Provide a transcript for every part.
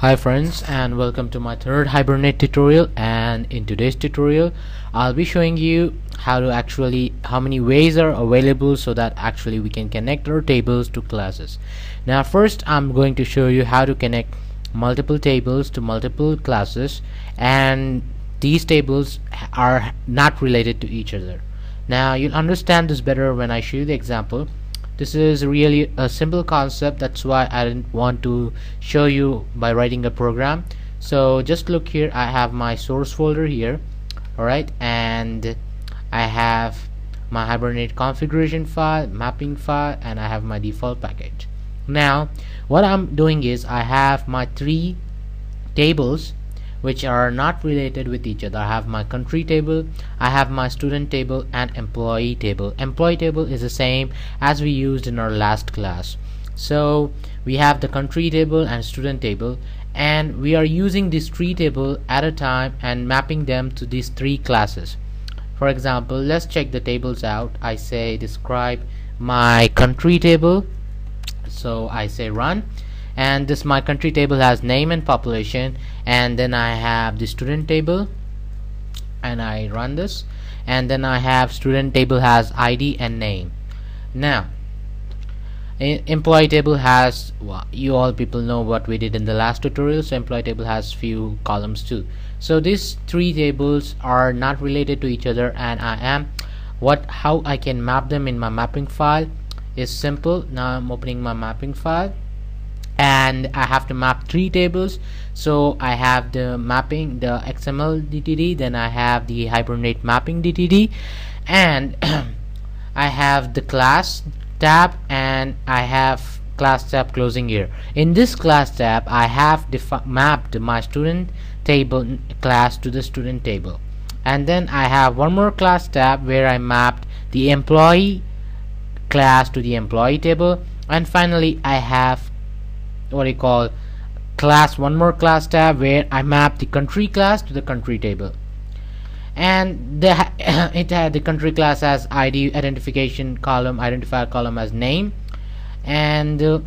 Hi friends, and welcome to my third Hibernate tutorial. And in today's tutorial I'll be showing you how many ways are available so that actually we can connect our tables to classes. Now first I'm going to show you how to connect multiple tables to multiple classes, and these tables are not related to each other. Now you'll understand this better when I show you the example. This is really a simple concept, that's why I didn't want to show you by writing a program. So just look here, I have my source folder here, alright, and I have my Hibernate configuration file, mapping file, and I have my default package. Now what I'm doing is I have my three tables which are not related with each other. I have my country table, I have my student table, and employee table. Employee table is the same as we used in our last class. So we have the country table and student table, and we are using these three tables at a time and mapping them to these three classes. For example, let's check the tables out. I say describe my country table, so I say run, and this my country table has name and population, and then I have the student table and I run this, and then I have student table has ID and name. Now employee table has, well, you all people know what we did in the last tutorial, so employee table has few columns too. So these three tables are not related to each other, and how I can map them in my mapping file is simple. Now I'm opening my mapping file and I have to map three tables. So I have the mapping, the XML DTD, then I have the Hibernate mapping DTD, and I have the class tab, and I have class tab closing here. In this class tab I have mapped my student table class to the student table, and then I have one more class tab where I mapped the employee class to the employee table, and finally I have one more class tab where I map the country class to the country table, and it had the country class as ID identification column, identifier column as name, and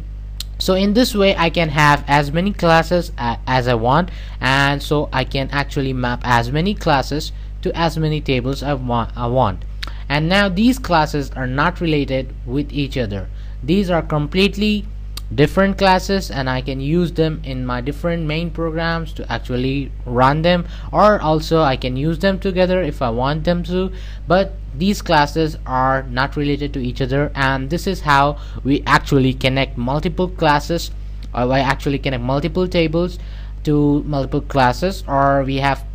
so in this way I can have as many classes as I want, and so I can actually map as many classes to as many tables I want. And now these classes are not related with each other. These are completely different classes, and I can use them in my different main programs to actually run them, or also I can use them together if I want them to, but these classes are not related to each other. And this is how we actually connect multiple classes, or I actually connect multiple tables to multiple classes, or we have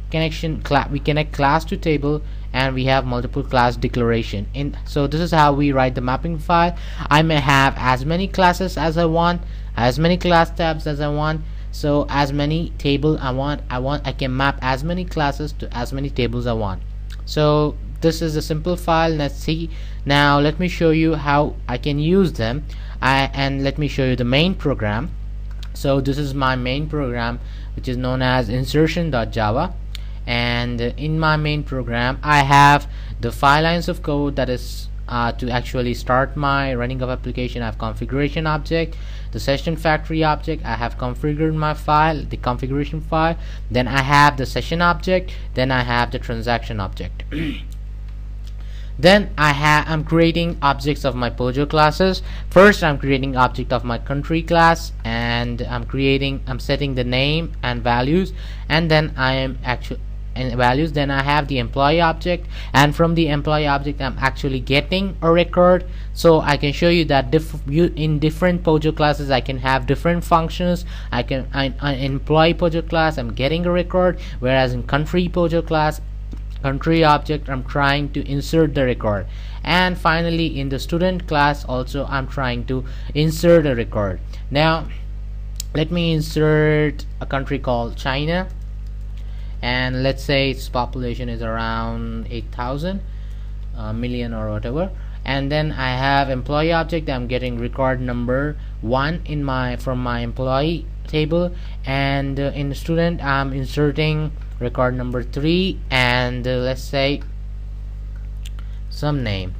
we connect class to table, and we have multiple class declaration. So this is how we write the mapping file. I may have as many classes as I want, as many class tabs as I want, so as many table I can map as many classes to as many tables I want. So this is a simple file. Let's see. Now let me show you how I can use them, and let me show you the main program. So this is my main program, which is known as insertion.java, and in my main program I have the 5 lines of code that is to actually start my running of application. I have configuration object, the session factory object, I have configured my file, the configuration file, then I have the session object, then I have the transaction object. Then I'm creating objects of my Pojo classes. First I'm creating object of my country class, and I'm setting the name and values, and then then I have the employee object, and from the employee object I'm actually getting a record. So I can show you that in different Pojo classes I can have different functions. In employee Pojo class I'm getting a record, whereas in country Pojo class, country object, I'm trying to insert the record, and finally in the student class also I'm trying to insert a record. Now let me insert a country called China, and let's say its population is around 8,000 million or whatever, and then I have employee object. I'm getting record number 1 from my employee table, and in student I'm inserting record number 3, and let's say some name.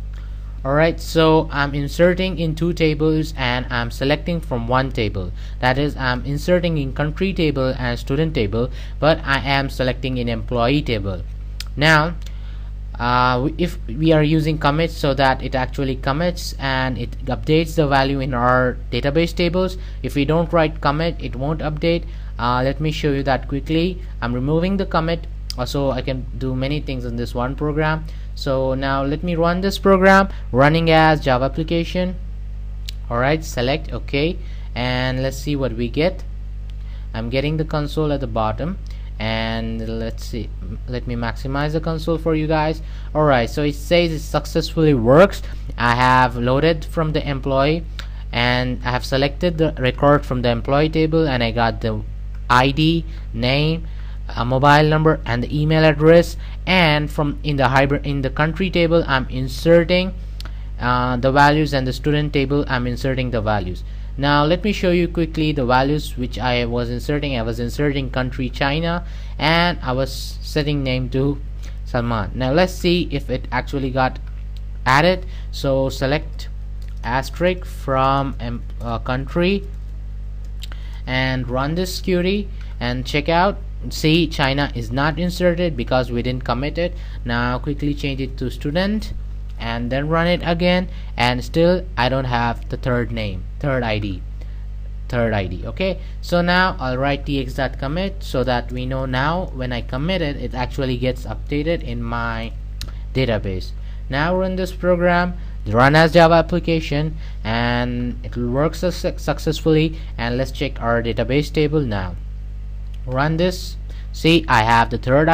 Alright, so I'm inserting in two tables and I'm selecting from one table. That is, I'm inserting in country table and student table, but I am selecting in employee table. Now if we are using commit, so that it actually commits and it updates the value in our database tables. If we don't write commit, it won't update. Let me show you that quickly. I'm removing the commit, so I can do many things in this one program. So now let me run this program, running as Java application. Alright, select OK, and let's see what we get. I'm getting the console at the bottom, and let's see, let me maximize the console for you guys. Alright, so it says it successfully works. I have loaded from the employee and I have selected the record from the employee table, and I got the ID, name, a mobile number, and the email address. And from in the country table, I'm inserting the values, and the student table, I'm inserting the values. Now let me show you quickly the values which I was inserting. I was inserting country China, and I was setting name to Salman. Now let's see if it actually got added. So select asterisk from country and run this query and check out. See, China is not inserted because we didn't commit it. Now quickly change it to student and then run it again, and still I don't have the third ID. Okay, so now I'll write tx.commit so that we know now when I commit it, it actually gets updated in my database. Now run this program, run as Java application, and it will work successfully. And let's check our database table now. Run this. See, I have the third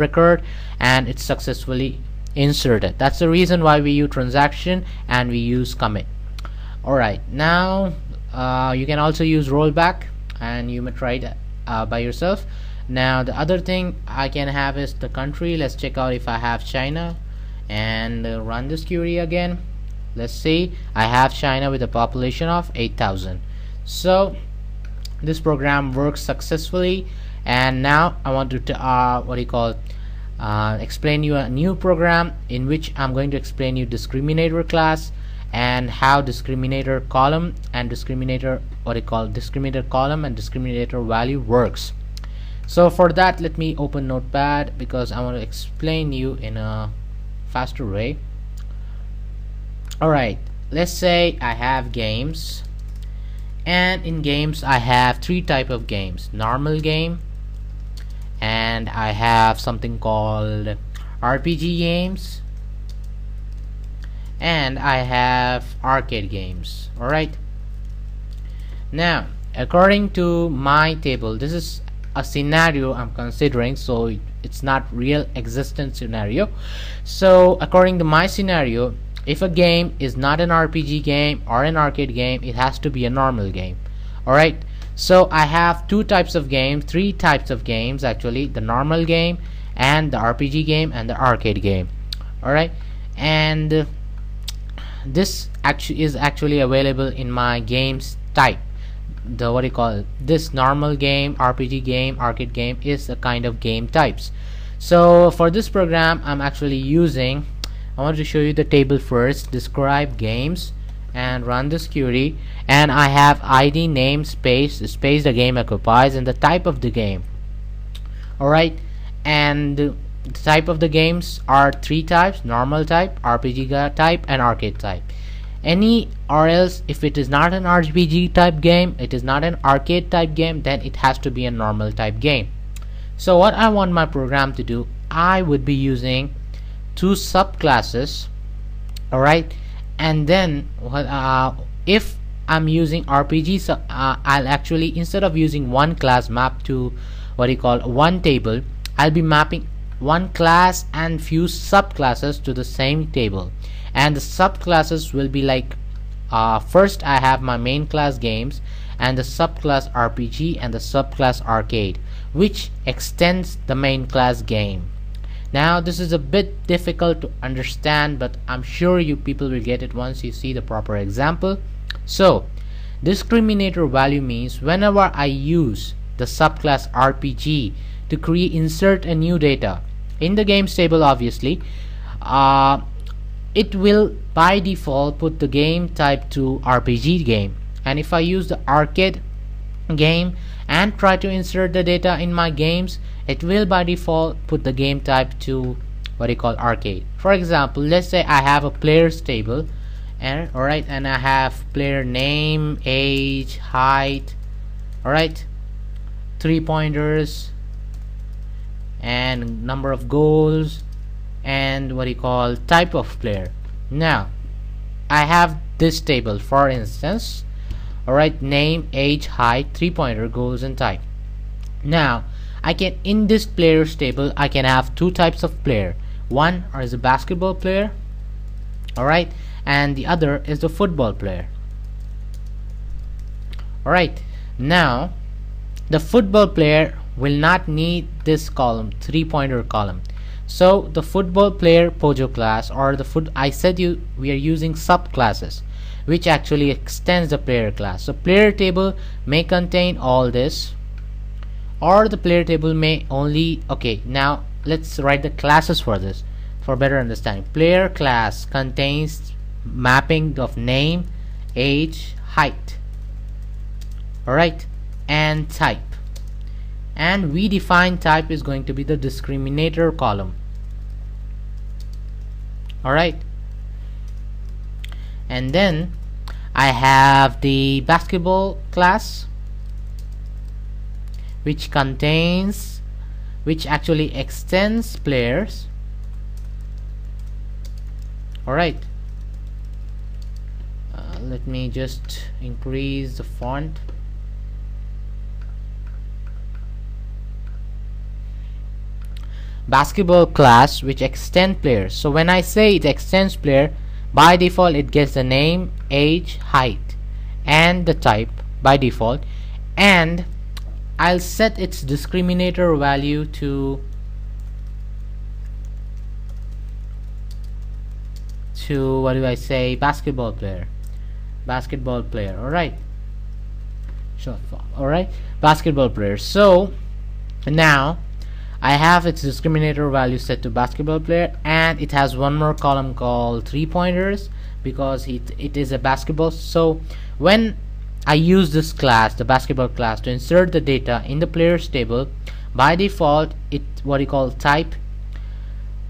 record, and it's successfully inserted. That's the reason why we use transaction and we use commit. Alright, now you can also use rollback, and you may try it by yourself. Now the other thing I can have is the country. Let's check out if I have China, and run this query again. Let's see, I have China with a population of 8,000. So this program works successfully. And now I want to explain you a new program in which I'm going to explain you discriminator class, and how discriminator column and discriminator column and discriminator value works. So for that, let me open Notepad because I want to explain you in a faster way. Alright, let's say I have games, and in games I have three type of games: normal game, and I have something called RPG games, and I have arcade games. Alright, now according to my table, this is a scenario I'm considering, so it's not real existent scenario. So according to my scenario, if a game is not an RPG game or an arcade game, it has to be a normal game. Alright, so I have three types of games actually: the normal game, and the RPG game, and the arcade game. Alright, and this is actually available in my games type. This normal game, RPG game, arcade game is a kind of game types. So for this program, I'm actually using, I want to show you the table first. Describe games, and run this query, and I have ID, name, space the game occupies, and the type of the game. Alright, and the type of the games are three types: normal type, RPG type, and arcade type. Any or else, if it is not an RPG type game, it is not an arcade type game, then it has to be a normal type game. So what I want my program to do, I would be using two subclasses. Alright, and then if I'm using RPG, so I'll actually, instead of using one class map to one table, I'll be mapping one class and few subclasses to the same table. And the subclasses will be like, first I have my main class games, and the subclass RPG, and the subclass arcade, which extends the main class game. Now this is a bit difficult to understand, but I'm sure you people will get it once you see the proper example. So discriminator value means whenever I use the subclass RPG to insert a new data in the games table, obviously it will by default put the game type to RPG game. And if I use the arcade game and try to insert the data in my games, it will by default put the game type to what you call arcade. For example, let's say I have a players table, and alright, and I have player name, age, height, alright, 3-pointers, and number of goals, and what you call type of player. Now I have this table, for instance, alright, name, age, height, 3-pointer, goals, and type. Now I can, in this players table, I can have two types of player. One is a basketball player, alright, and the other is the football player. Alright, now the football player will not need this column, 3-pointer column. So the football player Pojo class, or the I said we are using subclasses which actually extends the player class. So player table may contain all this, or the player table may only, okay, now let's write the classes for this for better understanding. Player class contains mapping of name, age, height, alright, and type. And we define type is going to be the discriminator column, alright. And then I have the basketball class, which actually extends players, alright. Let me just increase the font. Basketball class which extend players. So when I say it extends player, by default it gets the name, age, height, and the type by default, and I'll set its discriminator value to what do I say, basketball player, alright, short form, alright, basketball player. So now I have its discriminator value set to basketball player, and it has one more column called 3-pointers because it is a basketball. So when I use this class, the basketball class, to insert the data in the players table, by default it what you call type,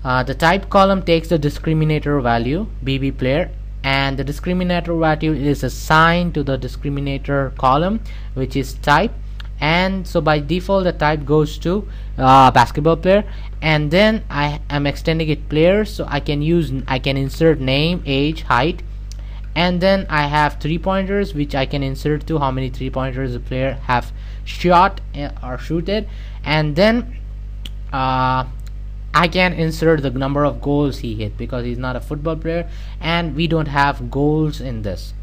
the type column takes the discriminator value BB player, and the discriminator value is assigned to the discriminator column which is type, and so by default the type goes to basketball player. And then I am extending it players, so I can insert name, age, height, and then I have 3-pointers which I can insert to how many 3-pointers the player have shot or shooted, and then I can insert the number of goals he hit because he's not a football player and we don't have goals in this.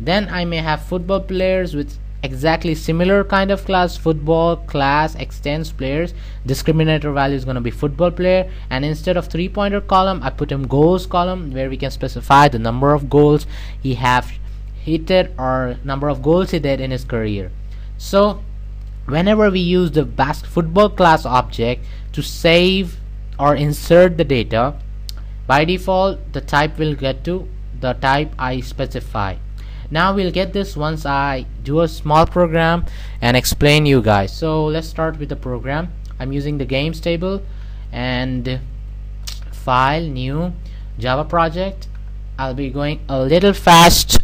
Then I may have football players with exactly similar kind of class. Football class extends players, discriminator value is going to be football player, and instead of 3-pointer column I put him goals column where we can specify the number of goals he have hit or number of goals he did in his career. So whenever we use the football class object to save or insert the data, by default the type will get to the type I specify. Now we'll get this once I do a small program and explain you guys. So let's start with the program. I'm using the games table and file, new, Java project. I'll be going a little fast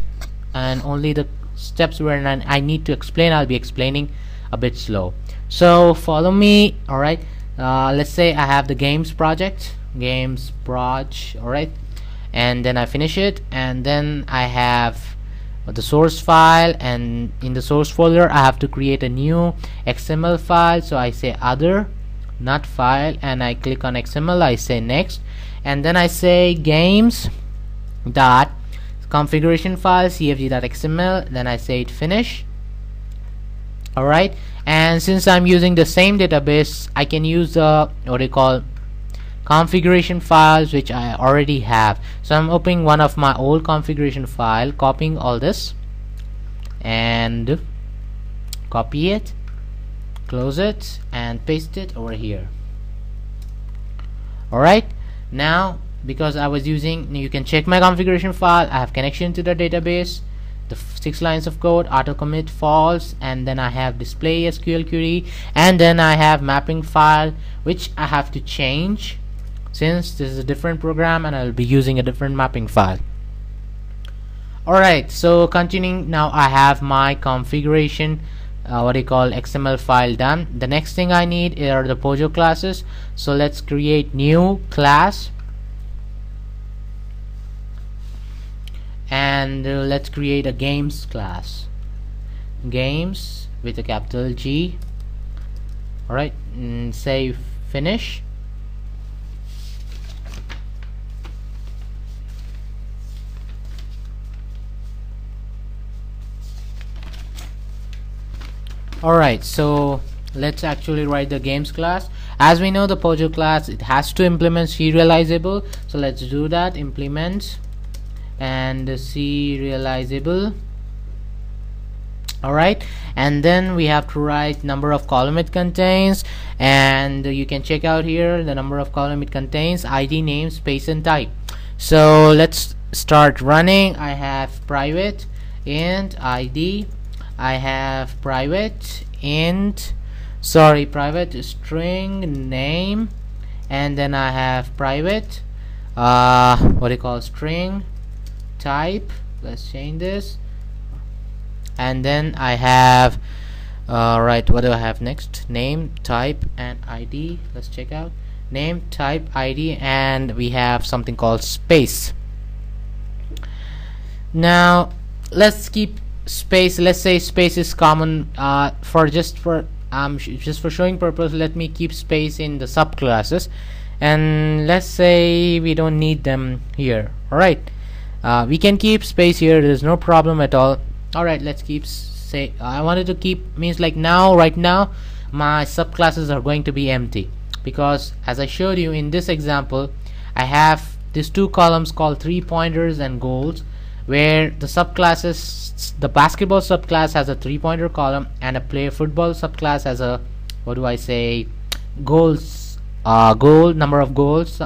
and only the steps where I need to explain I'll be explaining a bit slow. So follow me, alright. Let's say I have the games project, alright, and then I finish it, and then I have the source file, and in the source folder I have to create a new XML file. So I say other, not file, and I click on XML, I say next, and then I say games dot configuration file cfg.xml, then I say it finish. Alright, and since I'm using the same database, I can use the what you call configuration files which I already have. So I'm opening one of my old configuration file, copying all this and copy it, close it, and paste it over here. Alright, now because I was using, you can check my configuration file. I have connection to the database, the 6 lines of code, auto commit false, and then I have display SQL query, and then I have mapping file which I have to change since this is a different program and I'll be using a different mapping file. Alright, so continuing, now I have my configuration XML file done. The next thing I need are the Pojo classes. So let's create new class, and let's create a games class, games with a capital G. Alright, say finish. Alright, so let's actually write the games class. As we know, the Pojo class, it has to implement serializable, so let's do that. Implement and serializable. Alright, and then we have to write number of column it contains, and you can check out here the number of column it contains, ID, name, space, and type. So let's start running. I have private int ID, I have private int, private string name, and then I have private string type. Let's change this, and then I have right, what do I have next? Name, type, and ID. Let's check out name, type, ID, and we have something called space. Now let's keep space. Let's say space is common for just for showing purpose. Let me keep space in the subclasses, and let's say we don't need them here. Alright, we can keep space here, there's no problem at all. Alright, let's keep I wanted to keep means like right now my subclasses are going to be empty, because as I showed you in this example, I have these two columns called 3 pointers and goals, where the subclasses, the basketball subclass has a 3-pointer column, and a football subclass has a goals number of goals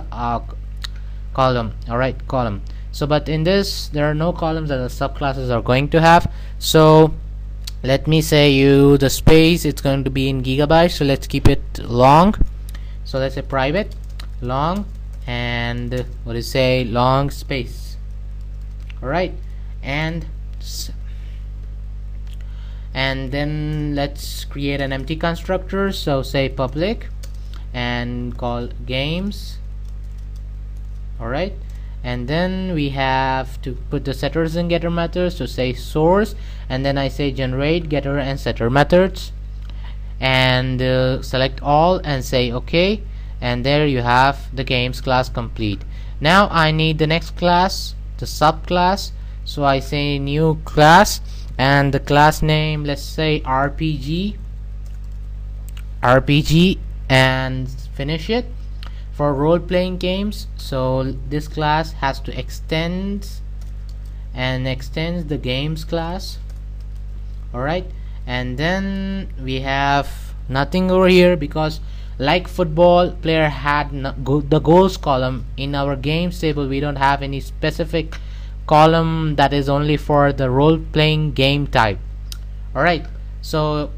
column. Alright, column. So but in this there are no columns that the subclasses are going to have. So let me say the space, it's going to be in gigabytes, so let's keep it long. So let's say private long, and long space. Alright, and then let's create an empty constructor. So say public and call games. Alright, and then we have to put the setters and getter methods. So say source, and then I say generate getter and setter methods, and select all and say OK, and there you have the games class complete. Now I need the next class, the subclass. So I say new class, and the class name, let's say RPG, and finish it. For role-playing games, so this class has to extends the games class. Alright, and then we have nothing over here, because like football player had the goals column, in our games table we don't have any specific column that is only for the role-playing game type. Alright, so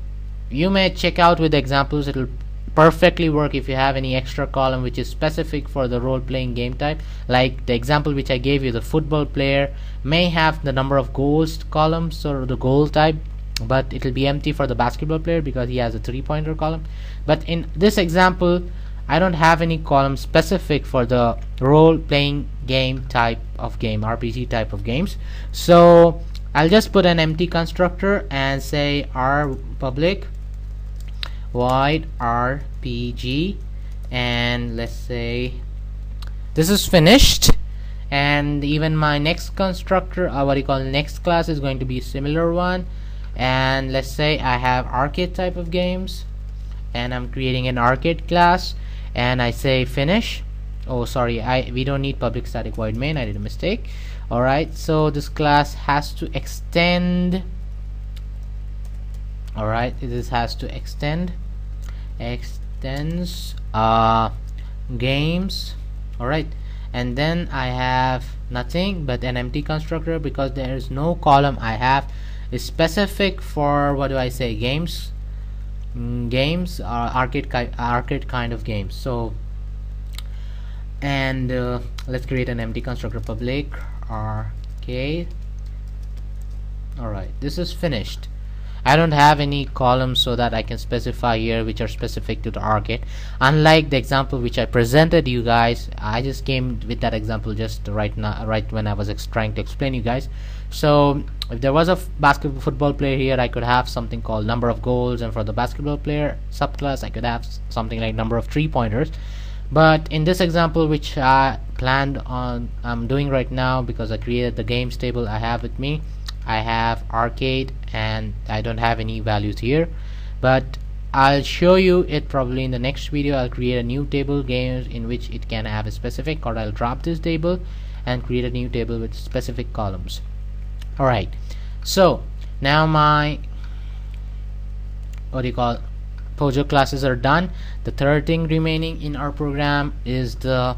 you may check out with the examples, it will perfectly work if you have any extra column which is specific for the role-playing game type. Like the example which I gave you, the football player may have the number of goals columns or the goal type, but it will be empty for the basketball player because he has a 3-pointer column. But in this example I don't have any column specific for the role-playing game type of game, RPG type of games. So I'll just put an empty constructor and say r public void RPG, and let's say this is finished. And even my next constructor, next class, is going to be a similar one. And let's say I have arcade type of games, and I'm creating an arcade class, and I say finish. Oh sorry, we don't need public static void main, I did a mistake. Alright, so this class has to extend. Alright, this has to extends games. Alright, and then I have nothing but an empty constructor because there is no column I have is specific for, what do I say, games, games or arcade kind of games. So, and let's create an empty constructor, public arcade. Alright, this is finished. I don't have any columns so that I can specify here which are specific to the arcade, unlike the example which I presented you guys. I just came with that example just right now, right when I was trying to explain you guys. So if there was a football player here, I could have something called number of goals, and for the basketball player subclass I could have something like number of 3-pointers. But in this example which I planned on, I'm doing right now, because I created the games table I have with me, I have arcade and I don't have any values here, but I'll show you it probably in the next video. I'll create a new table, games, in which it can have a specific, or I'll drop this table and create a new table with specific columns. Alright, so now my, what do you call, Pojo classes are done. The third thing remaining in our program is the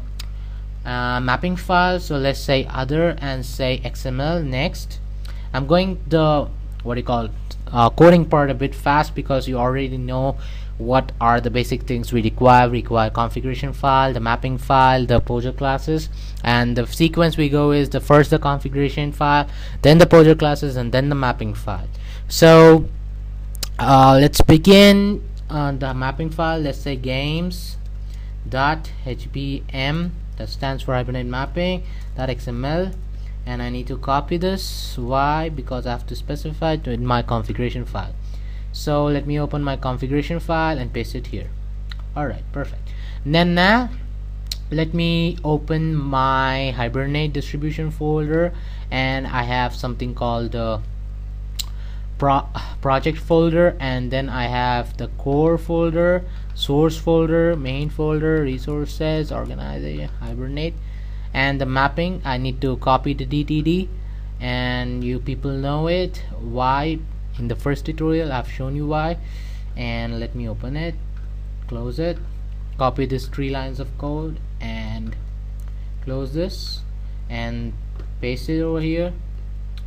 mapping file. So let's say other and say XML. Next, I'm going the, what do you call, coding part a bit fast, because you already know what are the basic things we require. We require configuration file, the mapping file, the Pojo classes, and the sequence we go is the first the configuration file, then the Pojo classes, and then the mapping file. So let's begin on the mapping file. Let's say games dot HBM, that stands for Hibernate mapping .xml, and I need to copy this. Why? Because I have to specify it in my configuration file. So let me open my configuration file and paste it here. Alright, perfect. Then now let me open my Hibernate distribution folder, and I have something called the project folder, and then I have the core folder, source folder, main folder, resources, organization, Hibernate, and the mapping. I need to copy the DTD, and you people know it. Why? In the first tutorial I've shown you why. And let me open it, close it, copy this 3 lines of code and close this and paste it over here.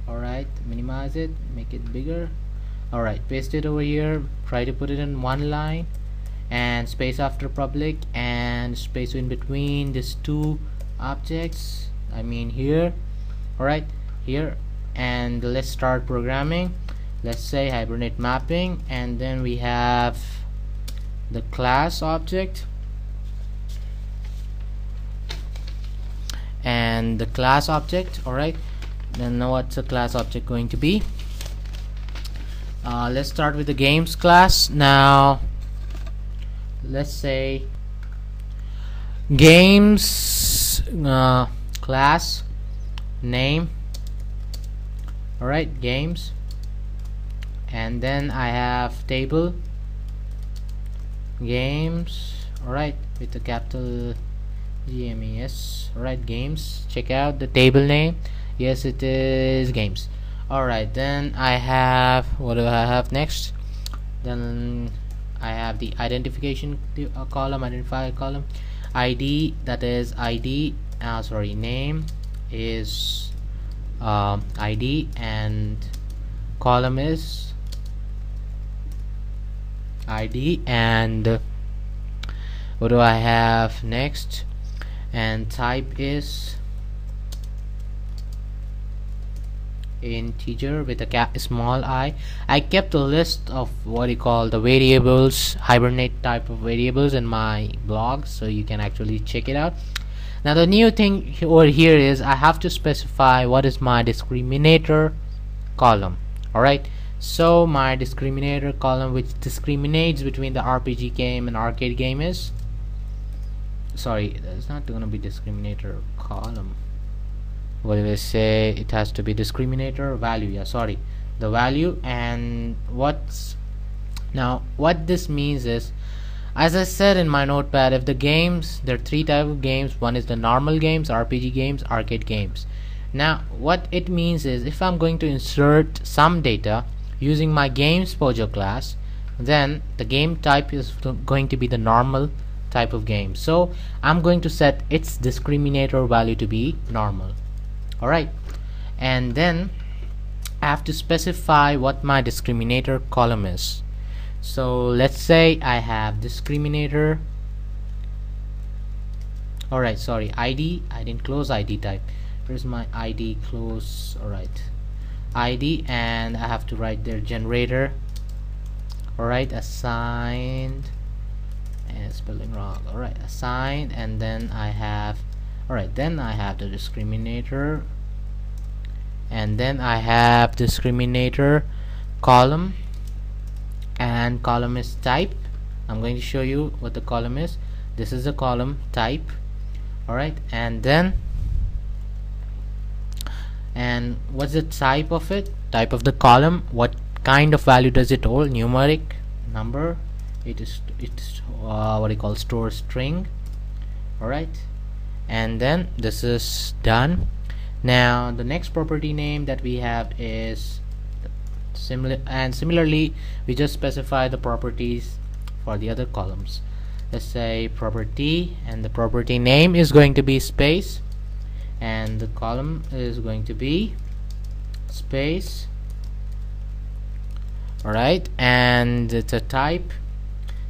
Alright, minimize it, make it bigger. Alright, paste it over here, try to put it in 1 line, and space after public, and space in between these 2 objects, I mean here. Alright, here, and let's start programming. Let's say Hibernate mapping, and then we have the class object, and the class object. Alright, then now what's the class object going to be? Let's start with the games class. Now let's say games class name. Alright, games, and then I have table games. Alright, with the capital GMES. Alright, games, check out the table name. Yes, it is games. Alright, then I have, what do I have next? Then I have the identification column, identifier column, ID, that is ID, sorry, name is ID, and column is ID, and what do I have next? And type is integer with a small I. I kept a list of what you call the variables, Hibernate type of variables in my blog, so you can actually check it out. Now the new thing over here is I have to specify what is my discriminator column. Alright, so my discriminator column, which discriminates between the RPG game and arcade game, is, sorry, that's not gonna be discriminator column. What do I say? It has to be discriminator value. Yeah, sorry, the value. And what's now what this means is, as I said in my notepad, if the games, there are 3 types of games. One is the normal games, RPG games, arcade games. Now what it means is, if I'm going to insert some data using my games Pojo class, then the game type is going to be the normal type of game. So I'm going to set its discriminator value to be normal. Alright, and then I have to specify what my discriminator column is. So let's say I have discriminator, alright, sorry, ID. I didn't close ID type. Here's my ID, close. Alright, ID, and I have to write there generator. Alright, assigned, and spelling wrong. Alright, assigned, and then I have, alright, then I have the discriminator, and then I have discriminator column, and column is type. I'm going to show you what the column is. This is the column type. Alright, and then, and what's the type of it? Type of the column, what kind of value does it hold? Numeric, number. It's what you call store string. Alright, and then this is done. Now the next property name that we have is similarly we just specify the properties for the other columns. Let's say property, and the property name is going to be space, and the column is going to be space. Alright, and it's a type.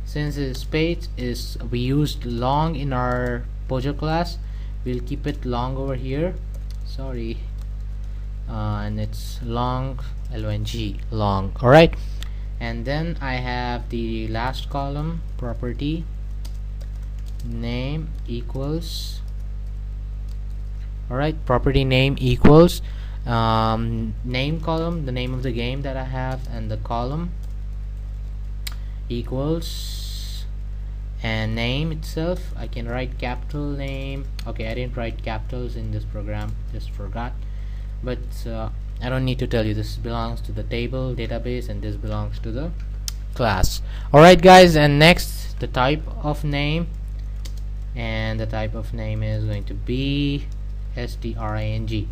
Since the space is, we used long in our Pojo class, we'll keep it long over here. Sorry, and it's long, long, long. Alright, and then I have the last column, property name equals, alright, property name equals name column, the name of the game that I have, and the column equals, and name itself, I can write capital name. Okay, I didn't write capitals in this program, just forgot, but I don't need to tell you, this belongs to the table database and this belongs to the class. Alright guys, and next the type of name, and the type of name is going to be string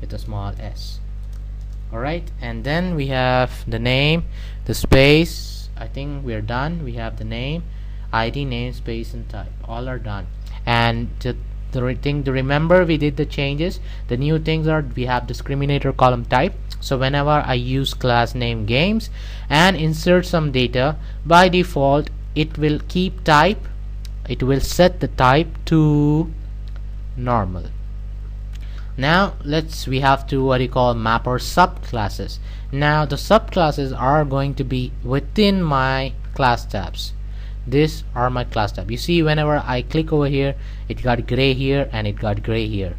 with a small s. Alright, and then we have the name, the space. I think we're done. We have the name, ID, name, space, and type. All are done. And the thing to remember, we did the changes. The new things are, we have discriminator column type. So whenever I use class name games and insert some data, by default it will keep type, it will set the type to normal. Now we have to what you call map our subclasses. Now the subclasses are going to be within my class tabs. These are my class tab. You see, whenever I click over here, it got gray here and it got gray here.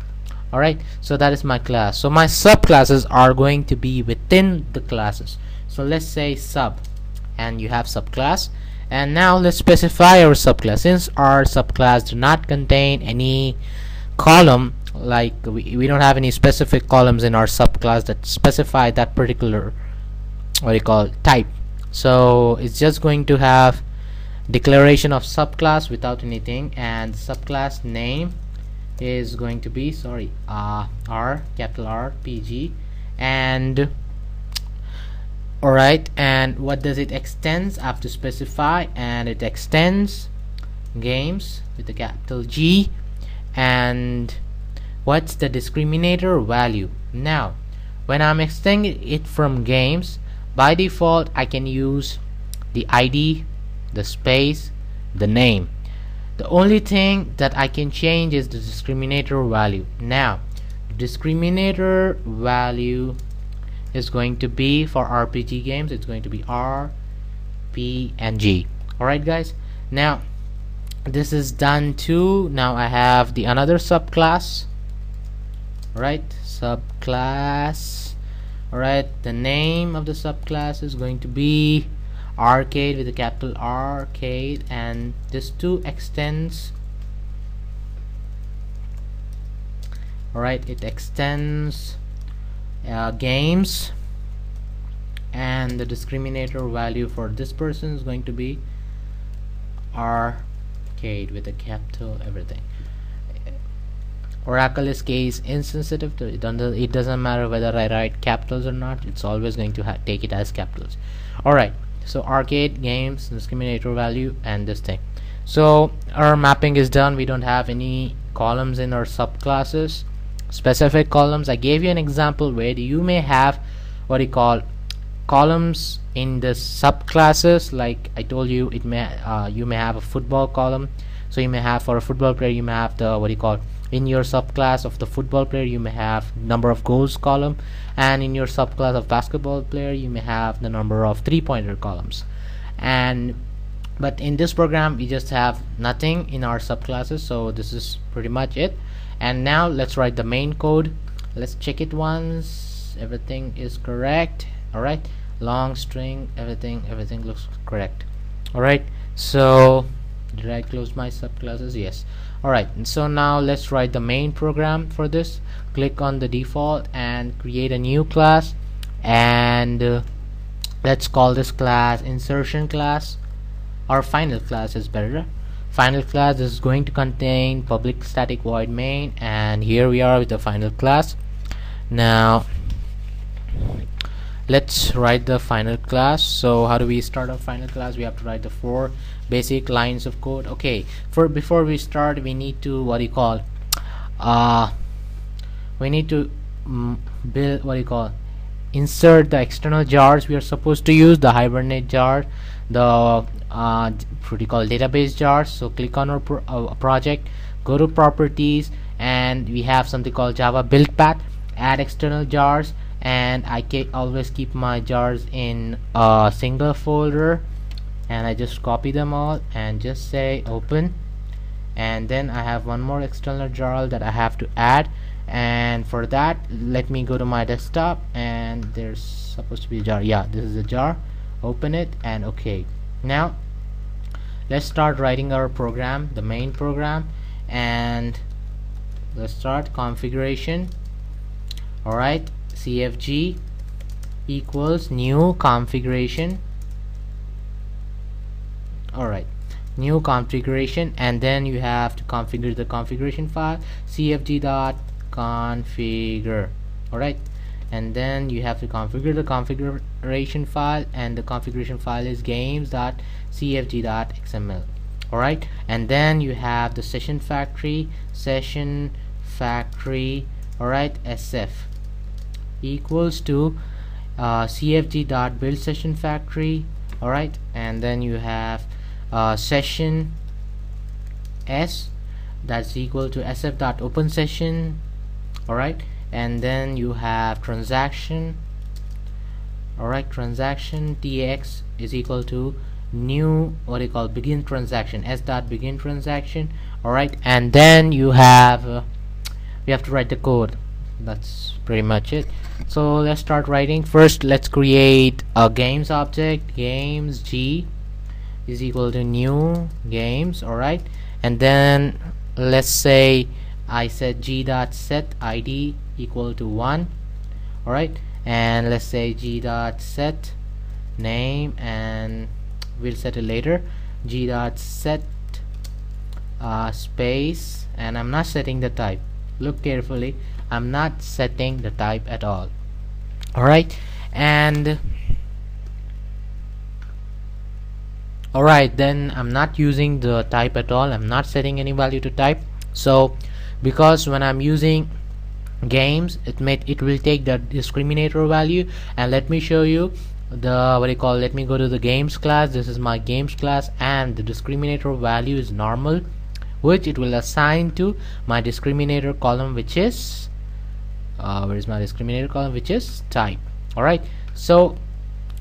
Alright, so that is my class. So my subclasses are going to be within the classes. So let's say sub, and you have subclass, and now let's specify our subclass. Since our subclass do not contain any column, like we don't have any specific columns in our subclass that specify that particular what you call type, so it's just going to have declaration of subclass without anything, and subclass name is going to be, sorry, R, capital R, PG, and alright, and what does it extends? I have to specify, and it extends games with a capital G. And what's the discriminator value? Now when I'm extending it from games, by default I can use the ID, the space, the name. The only thing that I can change is the discriminator value. Now discriminator value is going to be, for RPG games, it's going to be R, P, and G. Alright guys, now this is done too. Now I have the another subclass. Alright, subclass. Alright, the name of the subclass is going to be arcade with a capital R, arcade, and this too extends. Alright, it extends games, and the discriminator value for this person is going to be arcade with a capital everything. Oracle is case insensitive to it. It doesn't matter whether I write capitals or not, it's always going to take it as capitals. Alright, so arcade, games, discriminator value, and this thing. So our mapping is done. We don't have any columns in our subclasses, specific columns. I gave you an example where you may have what you call columns in the subclasses. Like I told you, it may you may have a football column. So you may have, for a football player, you may have the what you call, in your subclass of the football player you may have number of goals column, and in your subclass of basketball player you may have the number of three-pointer columns. And but in this program we just have nothing in our subclasses, so this is pretty much it. And now let's write the main code. Let's check it once. Everything is correct. Alright, long string, everything looks correct. Alright, so did I close my subclasses? Yes. Alright, so now let's write the main program for this. Click on the default and create a new class, and let's call this class insertion class, or final class is better. Final class is going to contain public static void main, and here we are with the final class. Now let's write the final class. So how do we start a final class? We have to write the 4 basic lines of code. Okay, before we start, we need to what you call we need to build what you call insert the external jars we are supposed to use, the Hibernate jar, the what you call database jars. So click on our project, go to properties, and we have something called Java build path, add external jars, and I always keep my jars in a single folder, and I just copy them all and just say open. And then I have one more external jar that I have to add, and for that let me go to my desktop, and there's supposed to be a jar. Yeah, this is a jar. Open it, and okay, now let's start writing our program, the main program. And let's start configuration. Alright, CFG equals new configuration. Alright, new configuration, and then you have to configure the configuration file, cfg.configure. Alright, and then you have to configure the configuration file, and the configuration file is games.cfg.xml. Alright, and then you have the session factory, alright, sf equals to cfg.build session factory. Alright, and then you have session s, that's equal to sf.open session. Alright, and then you have transaction. Alright, transaction tx is equal to new what you call begin transaction, s.begin transaction. Alright, and then you have we have to write the code. That's pretty much it. So let's start writing. First let's create a games object, games g is equal to new games. Alright, and then let's say I set g dot set id equal to 1. Alright, and let's say g dot set name, and we'll set it later, g dot set space, and I'm not setting the type. Look carefully, I'm not setting the type at all. Alright, and alright, then I'm not using the type at all. I'm not setting any value to type. So because when I'm using games, it will take the discriminator value. And let me show you the what you call, let me go to the games class. This is my games class, and the discriminator value is normal, which it will assign to my discriminator column, which is where is my discriminator column, which is type. Alright, so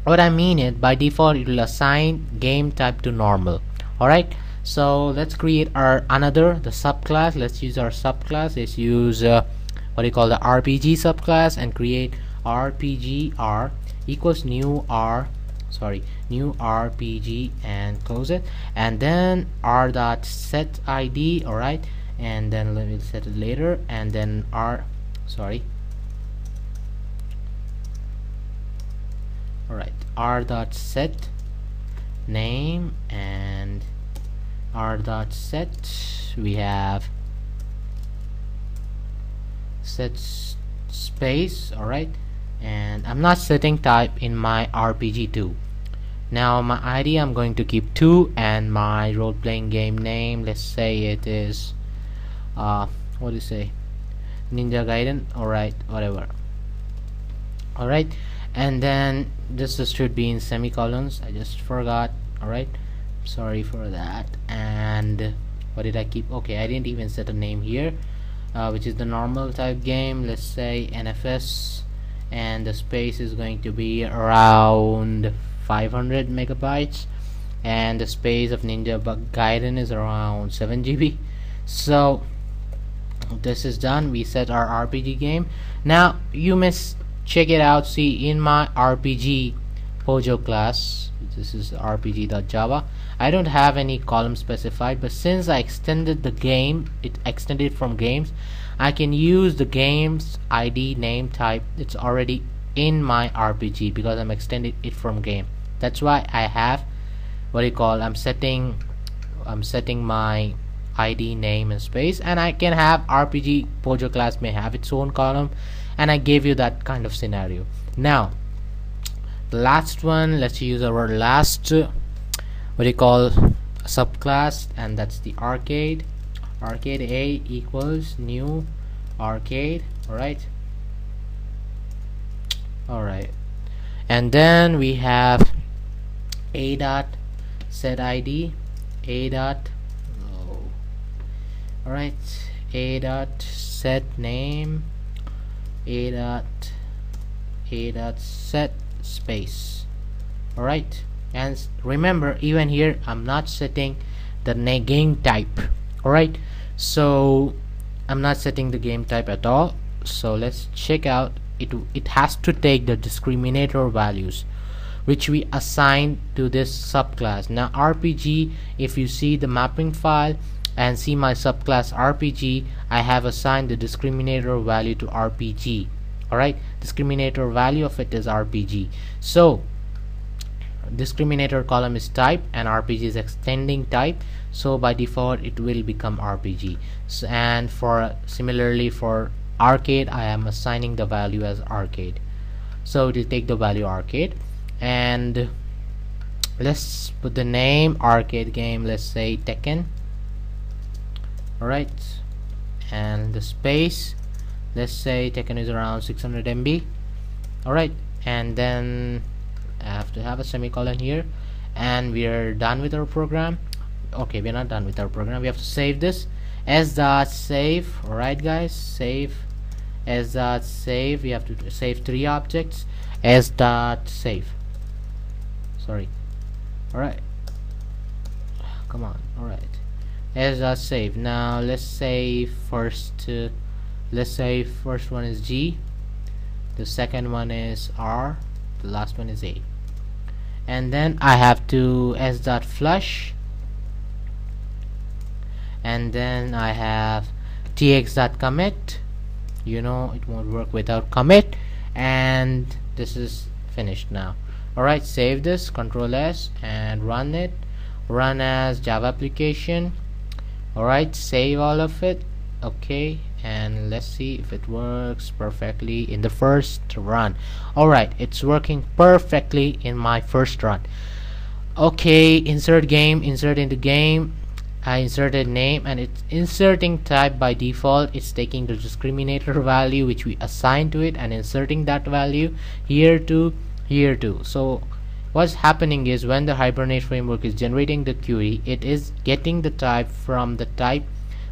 what I mean is by default it will assign game type to normal. Alright, so let's create our the subclass. Let's use our subclass. Let's use what you call the RPG subclass, and create rpgr equals new rpg, and close it, and then r dot set id. Alright, and then let me set it later, and then alright, r dot set name, and r dot set, we have set space. Alright, and I'm not setting type in my RPG2. Now my ID I'm going to keep 2, and my role-playing game name, let's say it is what do you say, Ninja Gaiden. Alright, whatever. Alright, and then this should be in semicolons. I just forgot. Alright, sorry for that. And what did I keep? Okay, I didn't even set a name here, which is the normal type game. Let's say NFS, and the space is going to be around 500 megabytes, and the space of Ninja Gaiden is around 7 GB. So this is done. We set our RPG game. Now you must check it out. See, in my RPG Pojo class, this is rpg.java, I don't have any column specified, but since I extended the game, it extended from games, I can use the game's ID name type. It's already in my RPG because I'm extending it from game. That's why I have what you call, I'm setting my ID name and space, and I can have RPG Pojo class may have its own column, and I gave you that kind of scenario. Now the last one, let's use our last what do you call subclass, and that's the arcade. Arcade A equals new arcade. Alright, and then we have a dot set ID, a dot alright, a dot set name, a dot set space. Alright, and remember, even here I'm not setting the game type. Alright, so I'm not setting the game type at all. So let's check out it. It has to take the discriminator values which we assign to this subclass. Now RPG, if you see the mapping file and see my subclass RPG, I have assigned the discriminator value to RPG. Alright, discriminator value of it is RPG. So discriminator column is type and RPG is extending type, so by default it will become RPG. So, and for similarly for arcade, I am assigning the value as arcade, so it will take the value arcade. And let's put the name arcade game, let's say Tekken. Alright, and the space, let's say Tekken is around 600 MB. Alright, and then I have to have a semicolon here, and we are done with our program. Okay, we're not done with our program. We have to save this as dot save. Alright guys, save as dot save. We have to save 3 objects as dot save. Sorry. Alright, come on. Alright, as dot save. Now let's say first one is G, the second one is R, the last one is A, and then I have to s dot flush, and then I have tx dot commit. You know it won't work without commit, and this is finished now. Alright, save this, Control S, and run it. Run as Java application. Alright, save all of it. Okay, and let's see if it works perfectly in the first run. Alright, it's working perfectly in my first run. Okay, insert game, insert into game. I inserted name, and it's inserting type by default. It's taking the discriminator value which we assigned to it and inserting that value here to here too. So what's happening is when the Hibernate framework is generating the query, it is getting the type from the type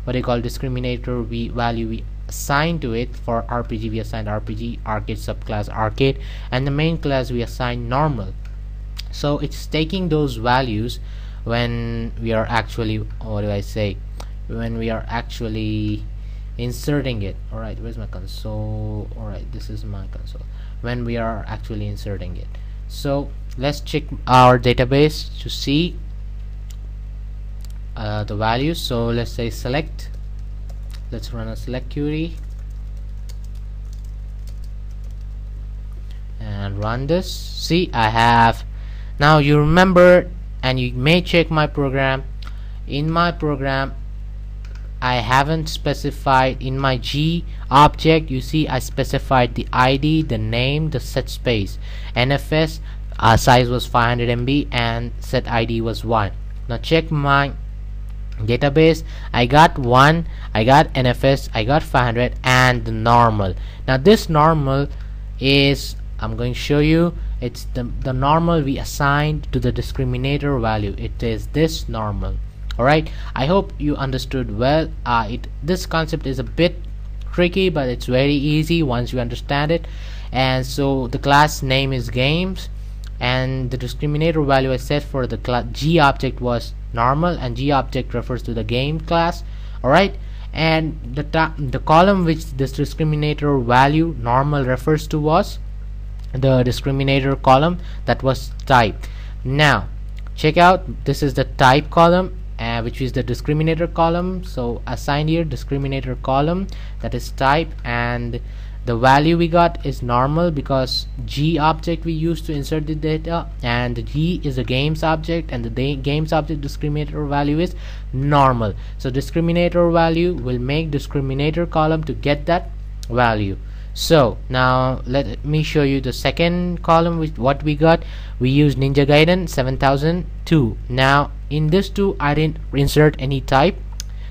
what they call discriminator value we assign to it. For RPG we assigned RPG, arcade subclass arcade, and the main class we assigned normal. So it's taking those values when we are actually, what do I say, when we are actually inserting it. Alright, where's my console? Alright, this is my console. When we are actually inserting it. So let's check our database to see the values. So let's say select, let's run a select query and run this. See, I have, now you remember, and you may check my program. In my program I haven't specified in my G object. You see I specified the ID, the name, the set space, NFS, Our size was 500 MB and set ID was 1. Now check my database. I got 1, I got NFS, I got 500, and the normal. Now this normal is, I'm going to show you, it's the normal we assigned to the discriminator value. It is this normal. Alright, I hope you understood well. This concept is a bit tricky, but it's very easy once you understand it. And so the class name is games, and the discriminator value I set for the class G object was normal, and G object refers to the game class. Alright, and the column which this discriminator value normal refers to was the discriminator column, that was type. Now check out, this is the type column, which is the discriminator column. So assigned here discriminator column, that is type, and the value we got is normal because G object we used to insert the data, and the G is a games object, and the games object discriminator value is normal. So discriminator value will make discriminator column to get that value. So now let me show you the second column with what we got. We used Ninja Gaiden 7002. Now in this two I didn't insert any type,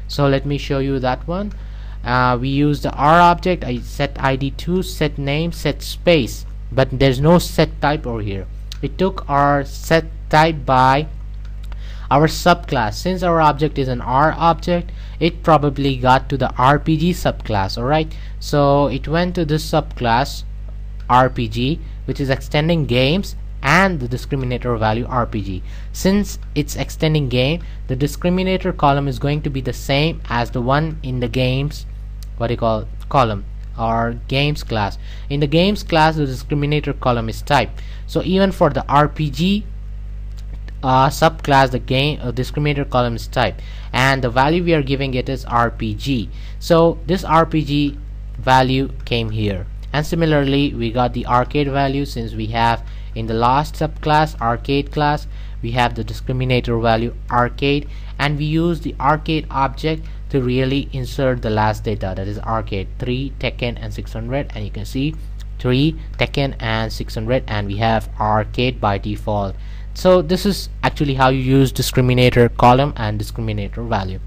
so let me show you that one. We used the R object. I set ID 2, set name, set space, but there's no set type over here. It took our set type by our subclass. Since our object is an R object, it probably got to the RPG subclass. Alright, so it went to this subclass RPG, which is extending games, and the discriminator value RPG. Since it's extending game, the discriminator column is going to be the same as the one in the games column or games class. In the games class, the discriminator column is type. So even for the RPG subclass, the game discriminator column is type, and the value we are giving it is RPG. So this RPG value came here, and similarly we got the arcade value. Since we have in the last subclass arcade class, we have the discriminator value arcade, and we use the arcade object to really insert the last data, that is arcade 3, Tekken, and 600, and you can see 3, Tekken, and 600, and we have arcade by default. So this is actually how you use discriminator column and discriminator value.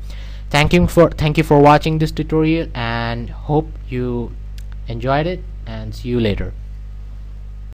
Thank you for watching this tutorial, and hope you enjoyed it, and see you later.